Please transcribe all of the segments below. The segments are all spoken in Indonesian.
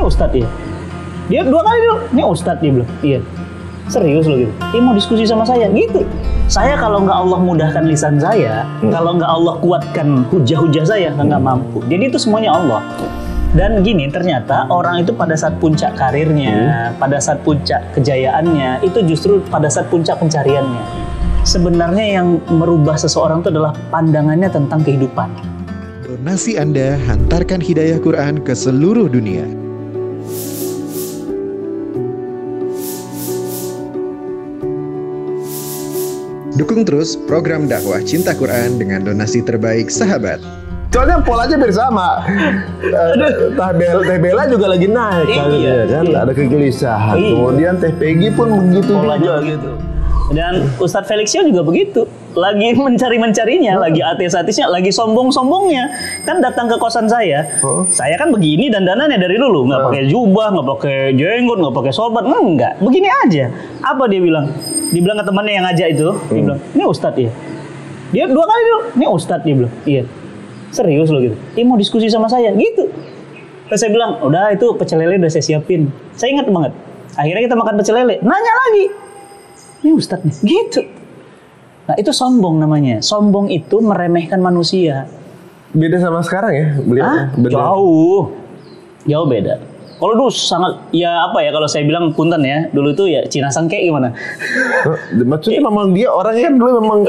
Ustadz ya. Dia 2 kali dulu, ini Ustadz dia bilang. Iya. Serius loh gitu. Dia mau diskusi sama saya gitu. Saya kalau nggak Allah mudahkan lisan saya, kalau nggak Allah kuatkan hujah-hujah saya, nggak mampu. Jadi itu semuanya Allah. Dan gini, ternyata orang itu pada saat puncak karirnya, pada saat puncak kejayaannya, itu justru pada saat puncak pencariannya. Sebenarnya yang merubah seseorang itu adalah pandangannya tentang kehidupan. Donasi Anda hantarkan hidayah Quran ke seluruh dunia. Dukung terus program dakwah Cinta Quran dengan donasi terbaik sahabat. Soalnya polanya bersama. Teh Bella juga lagi naik kan, ada kegelisahan. Kemudian Teh Peggy pun begitu polanya juga gitu. Dan Ustadz Felixio juga begitu. Lagi mencari-mencarinya, lagi ateis-ateisnya, lagi sombong-sombongnya. Kan datang ke kosan saya. Saya kan begini dandanannya dari dulu, nggak pakai jubah, nggak pakai jenggot, nggak pakai sorban, enggak. Begini aja. Apa dia bilang? Dibilang ke temannya yang ngajak itu, dia bilang, "Ini Ustadz ya." Dia 2 kali dulu, "Ini Ustadz," dia bilang. Iya. Serius loh gitu. Dia mau diskusi sama saya gitu. Terus saya bilang, "Udah itu pecel lele udah saya siapin." Saya ingat banget. Akhirnya kita makan pecel lele. Nanya lagi. Ini Ustadz nih. Gitu. Nah itu sombong namanya. Sombong itu meremehkan manusia. beda sama sekarang ya beliau. Jauh beda. Kalau dulu sangat, ya apa ya, kalau saya bilang punten ya, dulu itu ya Cina sangke gimana? Maksudnya memang dia orangnya kan dulu memang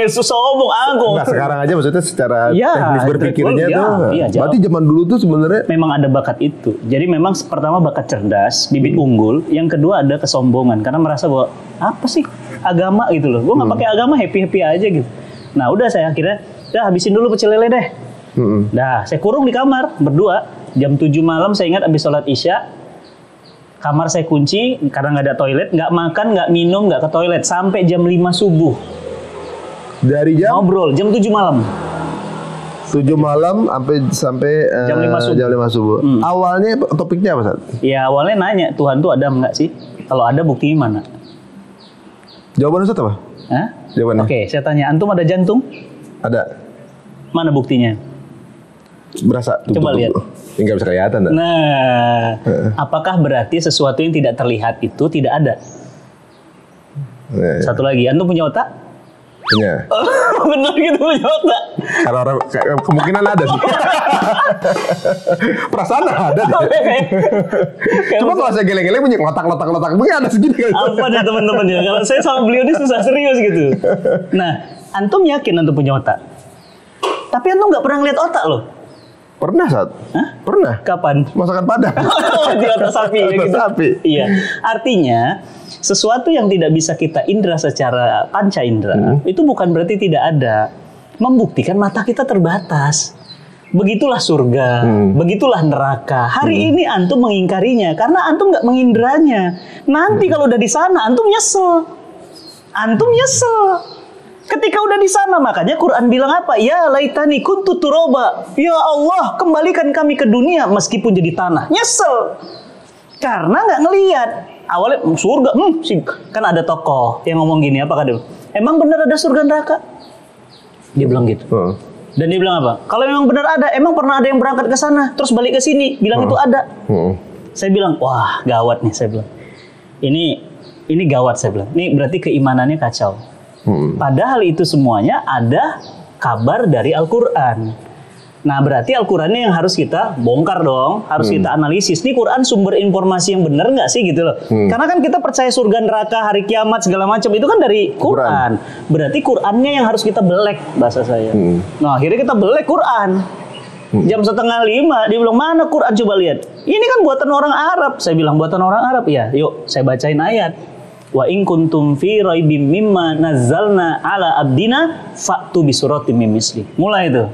sombong anggung. Nah sekarang aja maksudnya secara teknis berpikirnya tuh. Berarti zaman dulu tuh sebenarnya memang ada bakat itu. Jadi memang pertama bakat cerdas, bibit unggul. Yang kedua ada kesombongan karena merasa bahwa apa sih agama gitu loh. Gue nggak pakai agama, happy aja gitu. Nah udah saya akhirnya, habisin dulu pecel lele deh. Nah saya kurung di kamar berdua. Jam 7 malam saya ingat abis sholat isya, kamar saya kunci karena nggak ada toilet, nggak makan, nggak minum, nggak ke toilet sampai jam 5 subuh. Dari jam? Ngobrol jam 7 malam. 7 malam sampai jam 5 subuh. Jam 5 subuh. Awalnya topiknya apa, Sat? Ya awalnya nanya, Tuhan tuh ada nggak sih? Kalau ada buktinya mana? Jawaban Ustaz apa? Hah? Jawabannya? Oke, saya tanya, antum ada jantung? Ada. Mana buktinya? Berasa. Coba lihat. Nggak bisa kelihatan. Nah, apakah berarti sesuatu yang tidak terlihat itu tidak ada? Satu lagi, antum punya otak? Punya. Benar gitu, punya otak. Kalau orang kemungkinan ada sih. Perasaan ada. Cuma kalau saya geleng-geleng punya letak-letak mungkin ada segini kan. Apa dah teman-teman ya? Kalau saya sama beliau ini susah serius gitu. Nah, antum yakin antum punya otak? Tapi antum nggak pernah ngeliat otak loh. Pernah, Sat? Hah? Pernah. Kapan? Masakan Padang. Di otak sapi. Otak sapi. Iya. Artinya, sesuatu yang tidak bisa kita indra secara panca indera, itu bukan berarti tidak ada. Membuktikan mata kita terbatas. Begitulah surga, begitulah neraka. Hari ini antum mengingkarinya, karena antum nggak mengindranya. Nanti kalau udah di sana, antum nyesel. Ketika udah di sana, makanya Quran bilang apa? Ya laitani kuntu turoba. Ya Allah, kembalikan kami ke dunia meskipun jadi tanah. Nyesel. Karena nggak ngelihat. Awalnya surga, kan ada tokoh yang ngomong gini, apa kadang? Emang benar ada surga neraka? Dia bilang gitu. Dan dia bilang apa? Kalau memang benar ada, emang pernah ada yang berangkat ke sana, terus balik ke sini, bilang itu ada. Saya bilang, wah gawat nih, saya bilang. Ini gawat, saya bilang. Ini berarti keimanannya kacau. Padahal itu semuanya ada kabar dari Al-Quran. Nah berarti Al-Qurannya yang harus kita bongkar dong, harus kita analisis. Ini Quran sumber informasi yang benar nggak sih gitu loh? Karena kan kita percaya surga, neraka, hari kiamat segala macam itu kan dari Quran. Berarti Qurannya yang harus kita belek, bahasa saya. Nah akhirnya kita belek Quran. Jam 4:30 dia bilang, mana Quran, coba lihat. Ini kan buatan orang Arab. Saya bilang buatan orang Arab ya. Yuk saya bacain ayat. Wa in kuntum fi raibim mimma nazzalna ala abdina fa'tu bi suratin min misli. Mulai itu.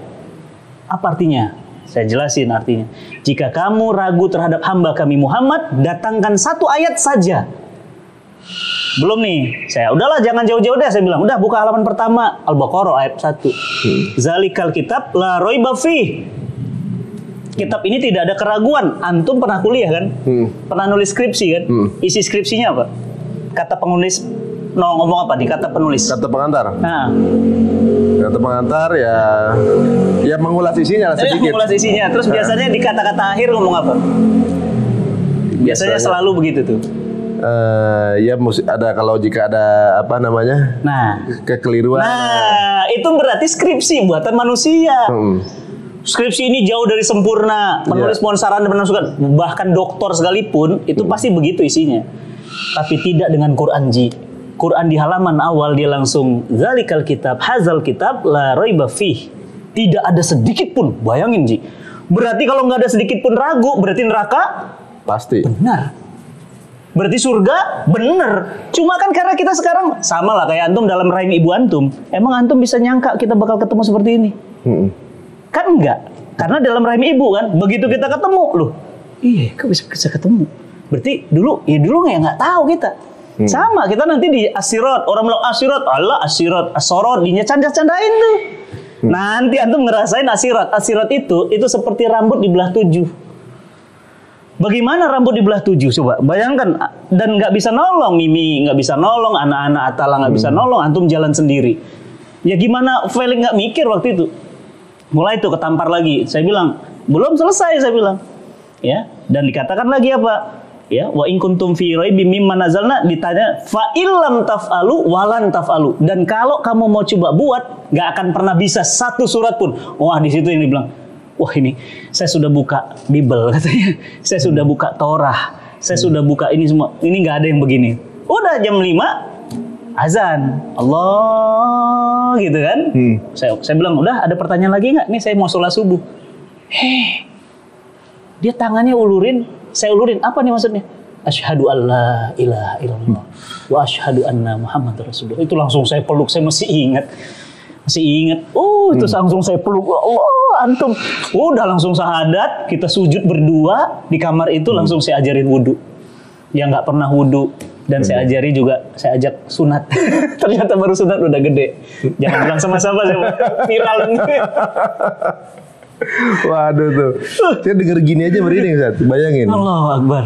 Apa artinya? Saya jelasin artinya. Jika kamu ragu terhadap hamba kami Muhammad, datangkan satu ayat saja. Belum nih. Saya udahlah jangan jauh-jauh deh, saya bilang. Udah buka halaman pertama Al-Baqarah ayat 1. Zalikal kitab la raiba fi. Kitab ini tidak ada keraguan. Antum pernah kuliah kan? Pernah nulis skripsi kan? Isi skripsinya apa? Kata penulis, ngomong apa di kata penulis? Kata pengantar. Nah. Kata pengantar ya mengulas isinya lah sedikit. Mengulas isinya. Terus biasanya di kata-kata akhir ngomong apa? Biasanya selalu begitu tuh. Ya ada kalau jika ada apa namanya kekeliruan. Nah itu berarti skripsi buatan manusia. Skripsi ini jauh dari sempurna, penulis mohon saran dan masukan, bahkan doktor sekalipun itu pasti begitu isinya. Tapi tidak dengan Quran Ji. Quran di halaman awal dia langsung zalikal kitab, hazal kitab la raiba fih. Tidak ada sedikit pun, bayangin Ji. Berarti kalau nggak ada sedikit pun ragu, berarti neraka pasti. Benar. Berarti surga bener. Cuma kan karena kita sekarang sama lah kayak antum dalam rahim ibu antum. Emang antum bisa nyangka kita bakal ketemu seperti ini? Kan enggak. Karena dalam rahim ibu kan. Begitu kita ketemu, loh. Iya, kok bisa ketemu? Berarti dulu nggak tahu kita. Sama kita nanti di asirat. Orang bilang asirat, Allah asirat, asorot, dinya canda-candain tuh. Nanti antum ngerasain asirat. Asirat itu seperti rambut dibelah 7. Bagaimana rambut dibelah 7 coba? Bayangkan, dan nggak bisa nolong Mimi, nggak bisa nolong anak-anak Atala, nggak bisa nolong, antum jalan sendiri. Ya gimana Felix nggak mikir waktu itu? Mulai tuh ketampar lagi. Saya bilang belum selesai, saya bilang. Ya, dan dikatakan lagi apa? Ya, wa in kuntum fi raibim mimma nazalna, ditanya fa illam taf'alu walan taf'alu. Dan kalau kamu mau coba buat, nggak akan pernah bisa satu surat pun. Wah, di situ yang dibilang, wah ini saya sudah buka Bible katanya. Saya sudah buka Torah. Saya sudah buka ini semua. Ini nggak ada yang begini. Udah jam 5 azan. Allah gitu kan. Saya bilang, udah ada pertanyaan lagi nggak? Nih saya mau sholat subuh. Dia tangannya ulurin. Saya ulurin. Apa nih maksudnya? Asyhadu alla ilaha illallah wa asyhadu anna Muhammadar Rasulullah. Itu langsung saya peluk. Saya masih ingat. Itu langsung saya peluk. Allah, antum. Udah langsung syahadat, kita sujud berdua di kamar itu, langsung saya ajarin wudu. Yang nggak pernah wudu, dan saya ajari juga, saya ajak sunat. Ternyata baru sunat udah gede. Jangan bilang sama-sama, viral. Waduh tuh. Saya denger gini aja merinding, Ustaz. Bayangin. Allahu Akbar.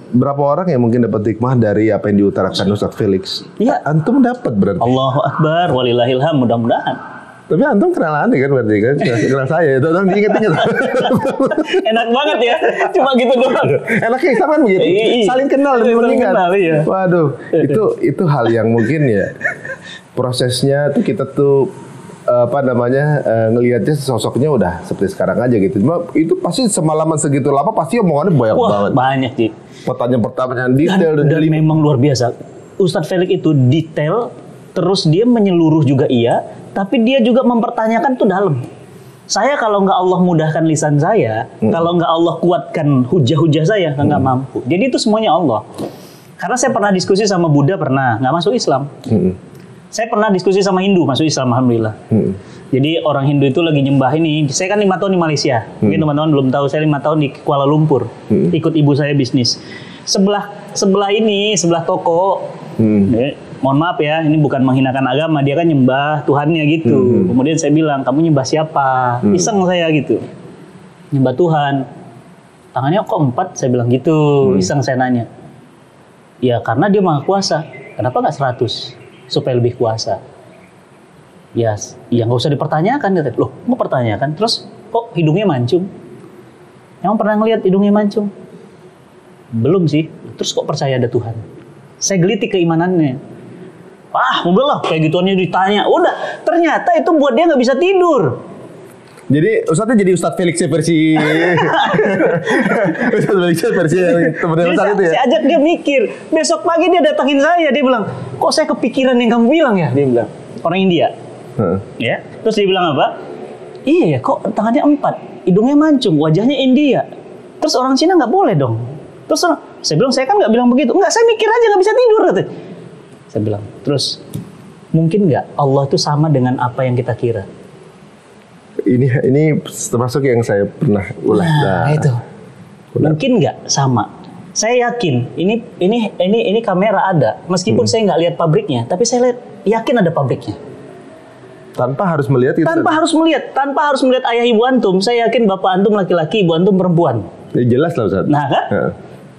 Berapa orang yang mungkin dapat hikmah dari apa yang diutarakan Ustaz Felix? Ya. Antum dapat berarti. Allahu Akbar, walillahilham, mudah-mudahan. Tapi antum kenal aneh kan berarti kan? Kenal saya, itu orang diinget-inget. Enak banget ya, cuma gitu doang. Enaknya Islam kan begitu, saling kenal dan mengingat. Iya. Waduh, itu hal yang mungkin ya prosesnya tuh kita tuh ngelihatnya sosoknya udah seperti sekarang aja gitu. Cuma itu pasti semalaman segitu lama pasti omongannya banyak banget. Banyak sih. Pertanyaan-pertanyaan detail dan memang luar biasa. Ustadz Felix itu detail, terus dia menyeluruh juga iya, tapi dia juga mempertanyakan tuh dalam. Saya kalau nggak Allah mudahkan lisan saya, kalau nggak Allah kuatkan hujah-hujah saya, nggak mampu. Jadi itu semuanya Allah. Karena saya pernah diskusi sama Buddha, pernah nggak masuk Islam. Saya pernah diskusi sama Hindu, masuk Islam, alhamdulillah. Jadi orang Hindu itu lagi nyembah ini. Saya kan 5 tahun di Malaysia. Mungkin teman-teman belum tahu, saya 5 tahun di Kuala Lumpur. Ikut ibu saya bisnis. Sebelah toko. Mohon maaf ya, ini bukan menghinakan agama. Dia kan nyembah Tuhannya gitu. Kemudian saya bilang, kamu nyembah siapa? Iseng saya gitu. Nyembah Tuhan. Tangannya kok 4? Saya bilang gitu. Iseng saya nanya. Ya karena dia maha kuasa. Kenapa nggak 100? Supaya lebih kuasa. Ya nggak usah dipertanyakan. Loh, mau pertanyakan? Terus kok hidungnya mancung? Emang pernah ngelihat hidungnya mancung? Belum sih. Terus kok percaya ada Tuhan? Saya gelitik keimanannya. Udahlah, kayak gituannya ditanya. Udah, ternyata itu buat dia nggak bisa tidur. Jadi Ustadznya jadi Ustadz Felix versi Ustadz Felix versi teman-teman Ustadz itu ya. Saya ajak dia mikir. Besok pagi dia datangin saya, dia bilang, kok saya kepikiran yang kamu bilang ya? Dia bilang, orang India. Ya. Terus dia bilang apa? Iya ya, kok tangannya 4, hidungnya mancung, wajahnya India. Terus orang Cina nggak boleh dong. Terus saya bilang, saya kan nggak bilang begitu. Enggak, saya mikir aja nggak bisa tidur. Saya bilang, terus mungkin nggak Allah itu sama dengan apa yang kita kira? Ini termasuk yang saya pernah ulas. Nah, itu. Mungkin nggak sama. Saya yakin ini kamera ada. Meskipun saya nggak lihat pabriknya, tapi saya yakin ada pabriknya. Tanpa harus melihat itu. Tanpa harus melihat ayah ibu antum. Saya yakin bapak antum laki-laki, ibu antum perempuan. Ya, jelas lah Ustaz. Nah kan?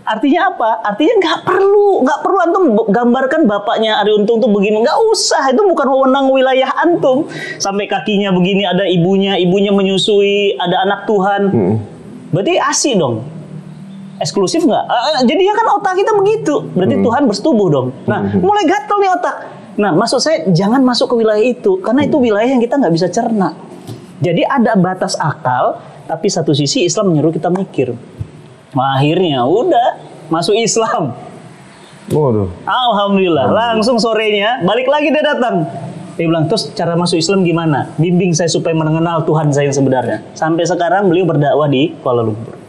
Artinya apa? Artinya nggak perlu antum gambarkan bapaknya Ari Untung tuh begini, nggak usah, itu bukan wewenang wilayah antum. Sampai kakinya begini, ada ibunya menyusui, ada anak Tuhan. Berarti ASI dong. Eksklusif nggak? Jadi ya kan otak kita begitu. Berarti Tuhan bersetubuh dong. Nah, mulai gatel nih otak. Nah, maksud saya jangan masuk ke wilayah itu. Karena itu wilayah yang kita nggak bisa cerna. Jadi ada batas akal, tapi satu sisi Islam menyuruh kita mikir. Nah, akhirnya udah masuk Islam. Waduh. Alhamdulillah. Langsung sorenya balik lagi dia datang. Dia bilang, terus cara masuk Islam gimana? Bimbing saya supaya mengenal Tuhan saya yang sebenarnya. Sampai sekarang beliau berdakwah di Kuala Lumpur.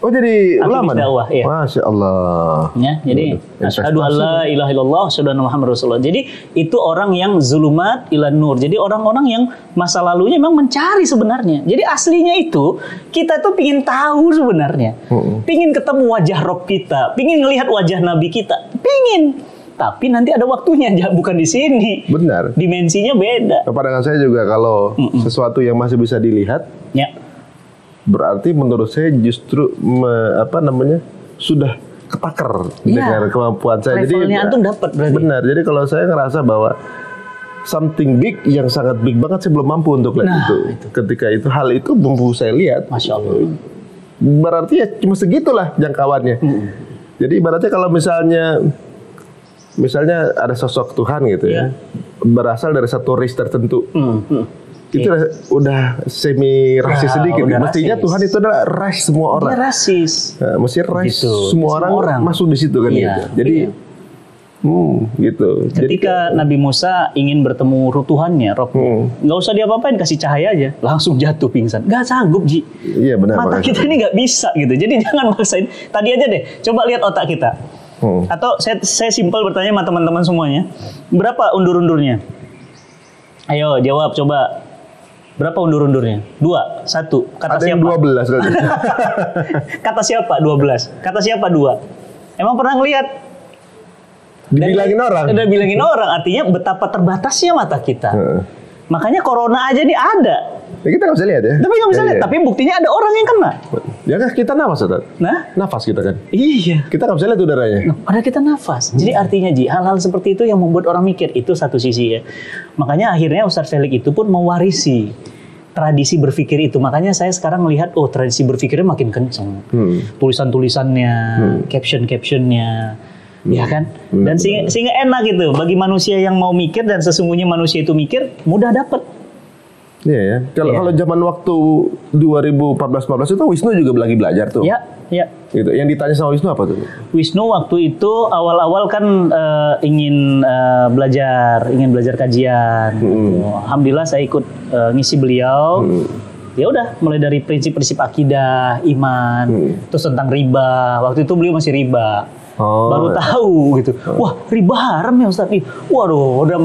Oh jadi Aktivis ulama dakwah, iya. Masya Allah. Ya, jadi asyhadu alla ilaha illallah asyhadu anna Muhammadar Rasulullah. Jadi itu orang yang zulumat ilan nur. Jadi orang-orang yang masa lalunya memang mencari sebenarnya. Jadi aslinya itu kita tuh pingin tahu sebenarnya. Pingin ketemu wajah Rob kita, pingin ngelihat wajah Nabi kita. Pingin. Tapi nanti ada waktunya, bukan di sini. Benar. Dimensinya beda. Pandangan saya juga kalau sesuatu yang masih bisa dilihat, Ya. berarti menurut saya justru sudah ketakar dengan kemampuan saya. Levelnya antum dapat berarti. Benar. Jadi kalau saya ngerasa bahwa something big yang sangat big banget saya belum mampu untuk lihat itu. Ketika itu hal itu mampu saya lihat. Masya Allah. Berarti ya cuma segitulah jangkauannya. Jadi ibaratnya kalau misalnya ada sosok Tuhan gitu ya, berasal dari satu race tertentu. Itu udah semi rasis sedikit. Mestinya rasis. Tuhan itu adalah race semua orang. Dia rasis. Nah, mesti race gitu. semua orang masuk di situ kan gitu. Jadi gitu. Ketika Nabi Musa ingin bertemu Tuhannya, Rob, nggak usah diapa-apain, kasih cahaya aja, langsung jatuh pingsan. Nggak sanggup, Ji. Iya benar. Mata kita ini nggak bisa gitu. Jadi jangan maksain. Tadi aja deh, coba lihat otak kita. Atau saya simpel bertanya sama teman-teman semuanya, berapa undur-undurnya? Ayo jawab coba. Berapa undur-undurnya? 2, 1. Kata ada siapa? Yang 12 kali. Kata siapa? 12. Kata siapa 2? Emang pernah ngelihat? Dibilangin orang. Udah bilangin orang, artinya betapa terbatasnya mata kita. Makanya corona aja nih ada. Ya kita nggak bisa lihat ya. Tapi nggak bisa lihat. Tapi buktinya ada orang yang kena. Ya kan kita nafas, Ustaz. Nah, nafas kita kan. Iya. Kita nggak bisa lihat udaranya. Padahal kita nafas. Jadi artinya Ji, hal-hal seperti itu yang membuat orang mikir. Itu satu sisi ya. Makanya akhirnya Ustadz Felix itu pun mewarisi tradisi berpikir itu. Makanya saya sekarang melihat, oh tradisi berpikirnya makin kenceng. Tulisan-tulisannya, caption-captionnya. Ya kan? Dan sehingga enak gitu. Bagi manusia yang mau mikir dan sesungguhnya manusia itu mikir, mudah dapet. Iya ya. Kalau zaman waktu 2014-15 itu Wisnu juga lagi belajar tuh. Ya. Gitu. Yang ditanya sama Wisnu apa tuh? Wisnu waktu itu awal-awal kan ingin belajar kajian. Gitu. Alhamdulillah saya ikut ngisi beliau. Ya udah, mulai dari prinsip-prinsip akidah, iman, terus tentang riba. Waktu itu beliau masih riba. Baru tahu gitu. Wah, riba haram ya Ustaz. Waduh, udah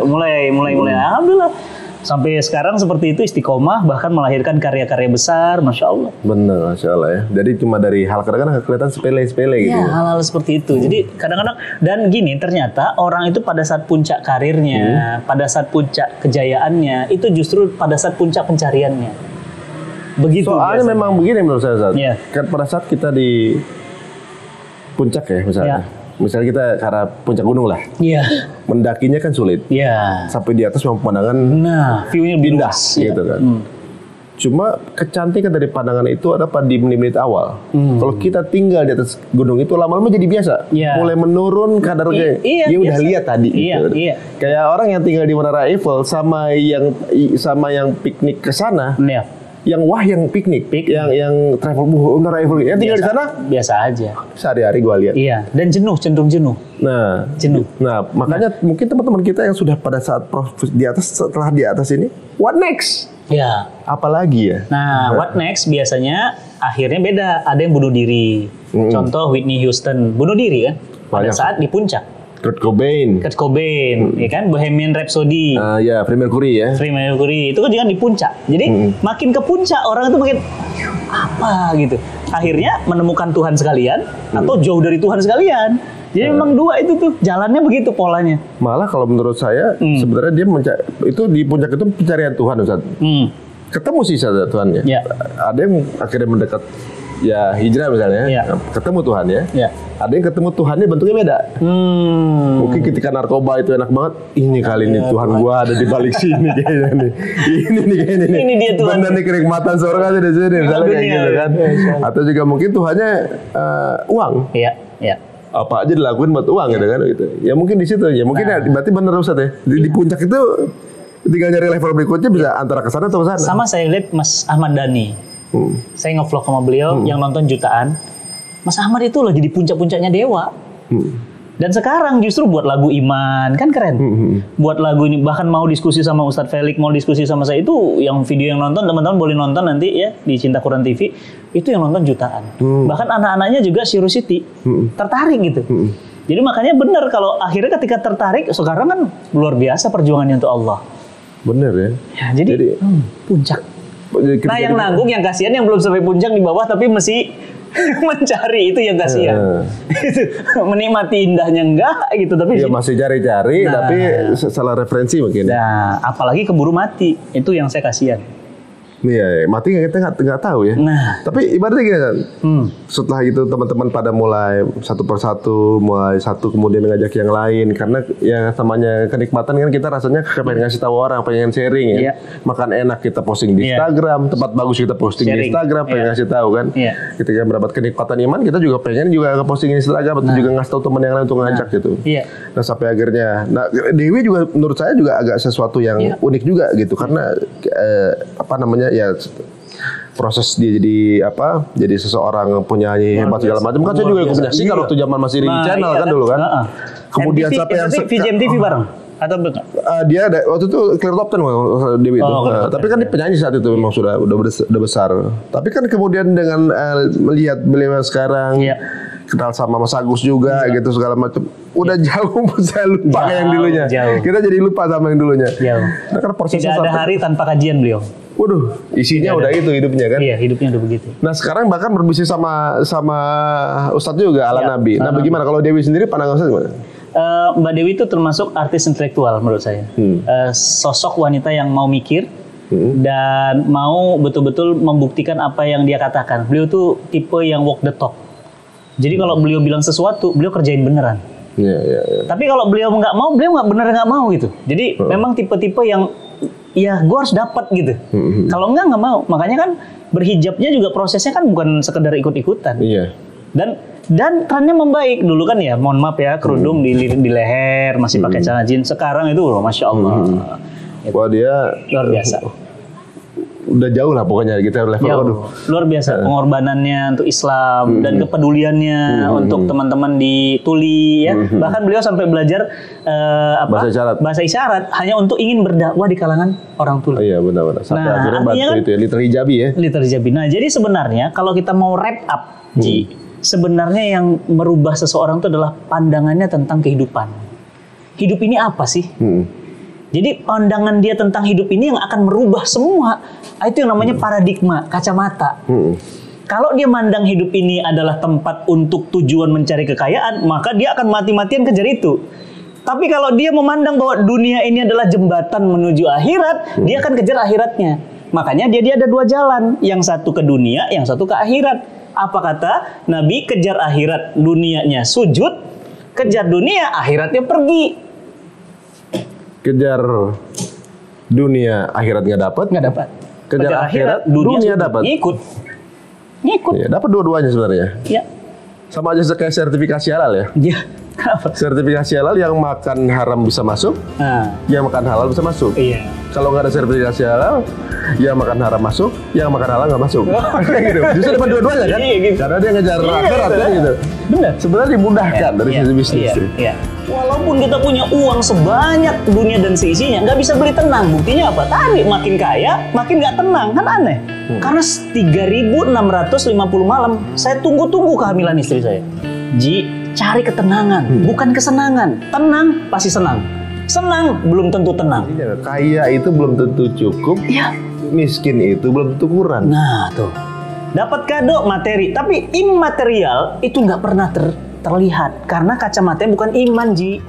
mulai alhamdulillah. Sampai sekarang seperti itu istiqomah, bahkan melahirkan karya-karya besar, Masya Allah. Bener, Masya Allah ya. Jadi cuma dari hal kadang-kadang kelihatan sepele-sepele gitu. Ya, hal-hal seperti itu. Jadi kadang-kadang, dan gini, ternyata orang itu pada saat puncak karirnya, pada saat puncak kejayaannya, itu justru pada saat puncak pencariannya. Begitu. Soalnya biasanya. memang begini menurut saya, Ustaz. Ya. Kan pada saat kita di puncak ya misalnya. Misalnya kita ke arah puncak gunung lah. Iya. Mendakinya kan sulit. Iya. Sampai di atas memang pemandangan view-nya indah luas, gitu kan. Cuma kecantikan dari pandangan itu ada pada di menit-menit awal. Kalau kita tinggal di atas gunung itu lama-lama jadi biasa. Iya. Mulai menurun kadarnya. Iya, dia udah biasa. lihat tadi. Iya, gitu. iya. Kayak orang yang tinggal di Menara Eiffel sama yang piknik ke sana. Iya. Yang piknik. Yang travel Menara Eiffel. Yang tinggal di sana biasa aja. Sehari-hari gua lihat. Iya, dan cenderung jenuh. Nah, makanya mungkin teman-teman kita yang sudah pada saat di atas, setelah di atas ini, what next? Ya. Apalagi ya? Nah, what next biasanya akhirnya beda. Ada yang bunuh diri. Contoh Whitney Houston bunuh diri kan? Pada saat di puncak. Kurt Cobain, ya kan? Bohemian Rhapsody. Ya, Freddie Mercury ya. Freddie Mercury itu kan juga di puncak. Jadi makin ke puncak orang itu makin apa gitu. Akhirnya menemukan Tuhan sekalian atau jauh dari Tuhan sekalian. Jadi memang dua itu tuh jalannya begitu polanya. Malah kalau menurut saya sebenarnya dia itu di puncak itu pencarian Tuhan, Ustaz. Ketemu sih Tuhannya. Ya. Ada yang akhirnya mendekat ya hijrah misalnya, Iya. ketemu Tuhan ya. Iya. Ada yang ketemu Tuhannya bentuknya beda. Mungkin ketika narkoba itu enak banget, ini kali ini Tuhan gua ada di balik sini kayaknya nih. Ini nih kayaknya nih. Ini dia Tuhan. Benar nih kenikmatan surga ada di sini, misalnya kayak dunia, gitu kan. Atau juga mungkin Tuhannya uang. Iya, iya. Apa aja dilakuin buat uang gitu kan gitu. Ya mungkin di situ ya. Mungkin ya, berarti benar Ustaz ya. Di puncak itu tinggal nyari level berikutnya bisa antara ke sana atau ke sana. Sama saya lihat Mas Ahmad Dhani. Saya ngevlog sama beliau yang nonton jutaan. Mas Ahmad itu lagi di puncak-puncaknya dewa. Dan sekarang justru buat lagu Iman, kan keren. Buat lagu ini, bahkan mau diskusi sama Ustadz Felix, mau diskusi sama saya, itu yang video yang nonton, teman-teman boleh nonton nanti ya di Cinta Quran TV, itu yang nonton jutaan. Bahkan anak-anaknya juga curiosity, tertarik gitu. Jadi makanya benar kalau akhirnya ketika tertarik, sekarang kan luar biasa perjuangannya untuk Allah. Bener ya. Ya, jadi puncak. Nah yang nanggung, yang kasihan yang belum sampai puncak di bawah tapi masih mencari, itu yang kasihan. Menikmati indahnya enggak gitu, tapi ya masih cari-cari, tapi salah referensi mungkin. Nah, apalagi keburu mati, itu yang saya kasihan. Iya, mati kita nggak tahu ya. Nah, tapi ibaratnya gini kan, setelah itu teman-teman pada mulai satu persatu, mulai satu kemudian ngajak yang lain, karena ya namanya kenikmatan kan kita rasanya pengen ngasih tahu orang, pengen sharing ya. Makan enak kita posting di Instagram, tempat bagus kita posting di Instagram, pengen ngasih tahu kan. Ketika mendapat kenikmatan iman, kita juga pengen juga posting di Instagram, atau juga ngasih tahu teman yang lain untuk ngajak gitu. Nah sampai akhirnya, Dewi juga menurut saya juga agak sesuatu yang unik juga gitu, karena apa namanya ya proses dia jadi seseorang penyanyi hebat segala macam kan. Saya juga ikut menyaksikan waktu zaman masih di channel kan dulu kan. Kemudian MTV, sampai yang VJ/MTV bareng atau bukan? Dia ada waktu itu clear top 10 Dewi itu. Tapi kan dia penyanyi saat itu memang sudah besar. Tapi kan kemudian dengan melihat beliau yang sekarang kenal sama Mas Agus juga gitu segala macam, udah jauh saya lupa yang dulunya. Kita jadi lupa sama yang dulunya. Nah, kan prosesnya tidak ada hari tanpa kajian beliau. Waduh, isinya udah itu hidupnya kan? Iya, hidupnya udah begitu. Nah sekarang bahkan berbisnis sama Ustadz juga ala Nabi. Nah bagaimana kalau Dewi sendiri pandangan Ustadz gimana? Mbak Dewi itu termasuk artis intelektual menurut saya. Sosok wanita yang mau mikir dan mau betul-betul membuktikan apa yang dia katakan. Beliau tuh tipe yang walk the talk. Jadi kalau beliau bilang sesuatu, beliau kerjain beneran. Tapi kalau beliau nggak mau, beliau nggak mau gitu. Jadi memang tipe-tipe yang ya gue harus dapat gitu. Kalau nggak mau. Makanya kan berhijabnya juga prosesnya kan bukan sekedar ikut-ikutan. Dan trennya membaik. Dulu kan ya, mohon maaf ya, kerudung di leher, masih pakai celana jeans. Sekarang itu loh, Masya Allah. Wah dia luar biasa. Udah jauh lah pokoknya gitu level. Luar biasa pengorbanannya untuk Islam dan kepeduliannya untuk teman-teman di Tuli ya. Bahkan beliau sampai belajar bahasa isyarat hanya untuk ingin berdakwah di kalangan orang Tuli. Iya benar-benar. Sampai akhirnya bantu itu ya, literally hijabi ya. Literally hijabi. Nah jadi sebenarnya kalau kita mau wrap up, sebenarnya yang merubah seseorang itu adalah pandangannya tentang kehidupan. Hidup ini apa sih? Jadi pandangan dia tentang hidup ini yang akan merubah semua. Itu yang namanya paradigma, kacamata. Kalau dia mandang hidup ini adalah tempat untuk tujuan mencari kekayaan, maka dia akan mati-matian kejar itu. Tapi kalau dia memandang bahwa dunia ini adalah jembatan menuju akhirat, dia akan kejar akhiratnya. Makanya dia ada dua jalan, yang satu ke dunia, yang satu ke akhirat. Apa kata Nabi? Kejar akhirat, dunianya sujud. Kejar dunia, akhiratnya pergi. Kejar dunia, akhirat nggak dapat. Kejar akhirat, dunia dapat. Ngikut. Ya, dapat dua-duanya sebenarnya. Iya. Sama aja kayak sertifikasi halal ya. Iya. Sertifikasi halal yang makan haram bisa masuk, yang makan halal bisa masuk. Iya. Kalau nggak ada sertifikasi halal, yang makan haram masuk, yang makan halal nggak masuk. Gitu. Justru dapat dua-duanya kan? Iya, gitu. Karena dia ngejar akhirat kan gitu. Benar. Sebenarnya dimudahkan dari sisi bisnis. Iya. Walaupun kita punya uang sebanyak dunia dan seisinya, nggak bisa beli tenang. Buktinya apa? Tadi makin kaya, makin nggak tenang. Kan aneh. Karena 3.650 malam, saya tunggu-tunggu kehamilan istri saya. Cari ketenangan, bukan kesenangan. Tenang, pasti senang. Senang, belum tentu tenang. Kaya itu belum tentu cukup. Iya. Miskin itu belum tentu kurang. Nah, tuh. Dapat kado materi, tapi immaterial itu nggak pernah terlihat. Karena kacamatanya bukan iman, Ji.